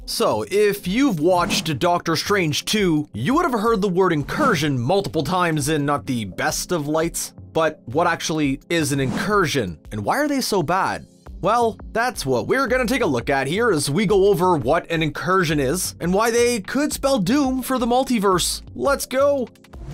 So, if you've watched Doctor Strange 2, you would have heard the word incursion multiple times in not the best of lights. But what actually is an incursion, and why are they so bad? Well, that's what we're gonna take a look at here as we go over what an incursion is, and why they could spell doom for the multiverse. Let's go!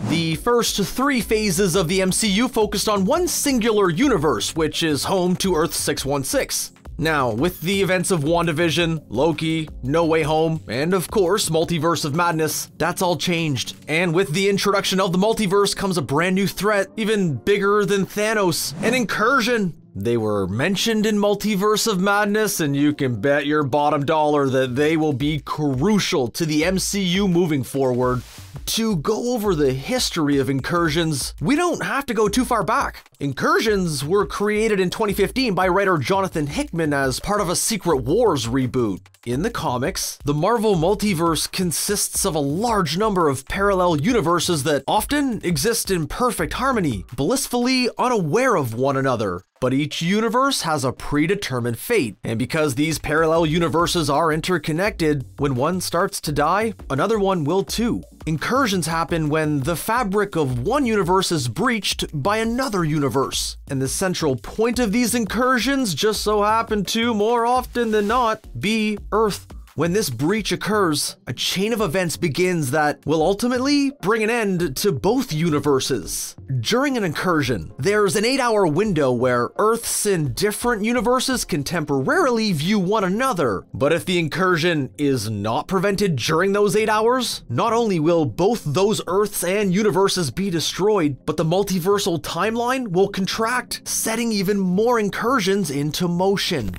The first 3 phases of the MCU focused on one singular universe, which is home to Earth 616. Now, with the events of WandaVision, Loki, No Way Home, and of course, Multiverse of Madness, that's all changed. And with the introduction of the multiverse comes a brand new threat, even bigger than Thanos, an incursion. They were mentioned in Multiverse of Madness, and you can bet your bottom dollar that they will be crucial to the MCU moving forward. To go over the history of incursions, we don't have to go too far back. Incursions were created in 2015 by writer Jonathan Hickman as part of a Secret Wars reboot. In the comics, the Marvel multiverse consists of a large number of parallel universes that often exist in perfect harmony, blissfully unaware of one another. But each universe has a predetermined fate, and because these parallel universes are interconnected, when one starts to die, another one will too. Incursions happen when the fabric of one universe is breached by another universe, and the central point of these incursions just so happen to, more often than not, be Earth. When this breach occurs, a chain of events begins that will ultimately bring an end to both universes. During an incursion, there's an 8-hour window where Earths in different universes can temporarily view one another. But if the incursion is not prevented during those 8 hours, not only will both those Earths and universes be destroyed, but the multiversal timeline will contract, setting even more incursions into motion.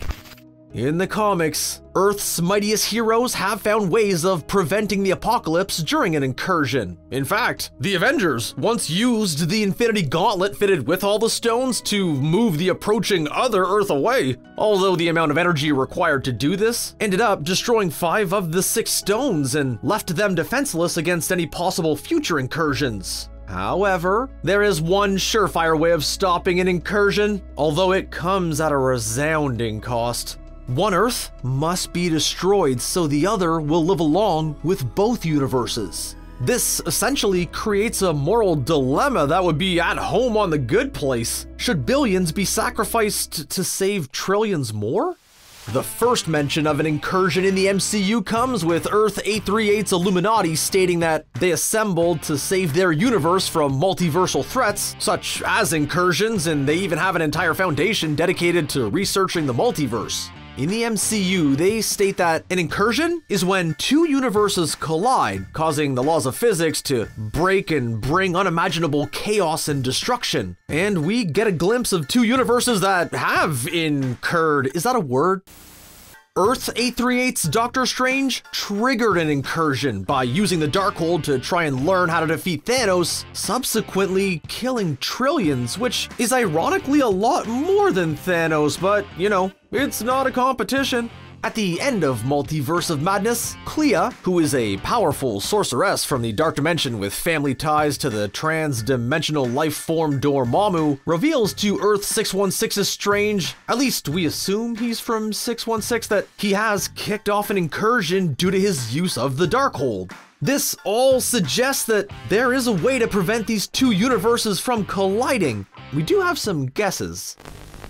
In the comics, Earth's mightiest heroes have found ways of preventing the apocalypse during an incursion. In fact, the Avengers once used the Infinity Gauntlet fitted with all the stones to move the approaching other Earth away, although the amount of energy required to do this ended up destroying 5 of the 6 stones and left them defenseless against any possible future incursions. However, there is one surefire way of stopping an incursion, although it comes at a resounding cost. One Earth must be destroyed so the other will live along with both universes. This essentially creates a moral dilemma that would be at home on the good place. Should billions be sacrificed to save trillions more? The first mention of an incursion in the MCU comes with Earth 838's Illuminati stating that they assembled to save their universe from multiversal threats, such as incursions, and they even have an entire foundation dedicated to researching the multiverse. In the MCU, they state that an incursion is when 2 universes collide, causing the laws of physics to break and bring unimaginable chaos and destruction. And we get a glimpse of 2 universes that have incurred. Is that a word? Earth 838's Doctor Strange triggered an incursion by using the Darkhold to try and learn how to defeat Thanos, subsequently killing trillions, which is ironically a lot more than Thanos, but you know, it's not a competition. At the end of Multiverse of Madness, Clea, who is a powerful sorceress from the Dark Dimension with family ties to the trans-dimensional life form Dormammu, reveals to Earth 616's Strange, at least we assume he's from 616, that he has kicked off an incursion due to his use of the Darkhold. This all suggests that there is a way to prevent these 2 universes from colliding. We do have some guesses.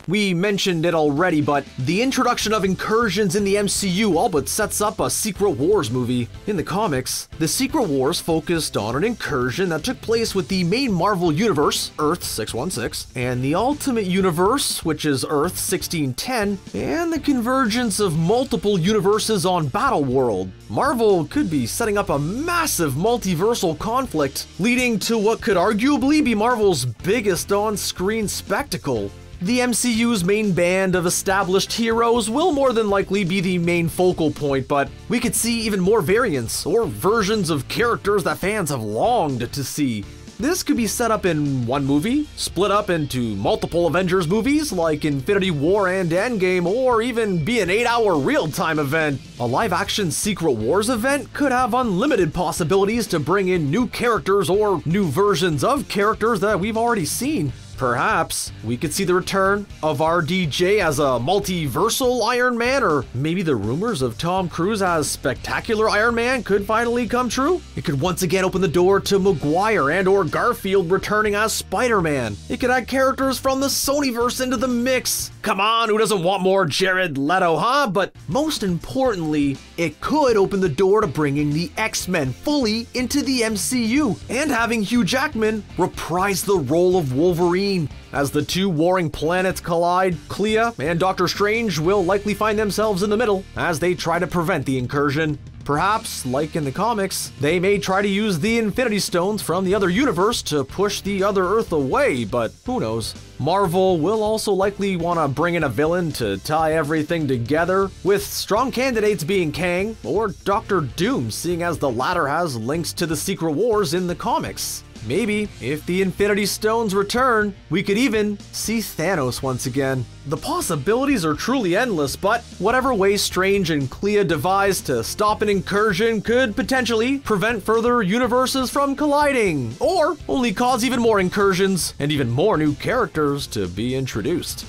We mentioned it already, but the introduction of incursions in the MCU all but sets up a Secret Wars movie. In the comics, the Secret Wars focused on an incursion that took place with the main Marvel universe, Earth 616, and the Ultimate Universe, which is Earth 1610, and the convergence of multiple universes on Battleworld. Marvel could be setting up a massive multiversal conflict, leading to what could arguably be Marvel's biggest on-screen spectacle. The MCU's main band of established heroes will more than likely be the main focal point, but we could see even more variants or versions of characters that fans have longed to see. This could be set up in one movie, split up into multiple Avengers movies like Infinity War and Endgame, or even be an 8-hour real-time event. A live-action Secret Wars event could have unlimited possibilities to bring in new characters or new versions of characters that we've already seen. Perhaps we could see the return of RDJ as a multiversal Iron Man, or maybe the rumors of Tom Cruise as Spectacular Iron Man could finally come true. It could once again open the door to Maguire and or Garfield returning as Spider-Man. It could add characters from the Sonyverse into the mix. Come on, who doesn't want more Jared Leto, huh? But most importantly, it could open the door to bringing the X-Men fully into the MCU and having Hugh Jackman reprise the role of Wolverine. As the two warring planets collide, Clea and Doctor Strange will likely find themselves in the middle as they try to prevent the incursion. Perhaps, like in the comics, they may try to use the Infinity Stones from the other universe to push the other Earth away, but who knows. Marvel will also likely want to bring in a villain to tie everything together, with strong candidates being Kang or Doctor Doom, seeing as the latter has links to the Secret Wars in the comics. Maybe, if the Infinity Stones return, we could even see Thanos once again. The possibilities are truly endless, but whatever way Strange and Clea devise to stop an incursion could potentially prevent further universes from colliding, or only cause even more incursions and even more new characters to be introduced.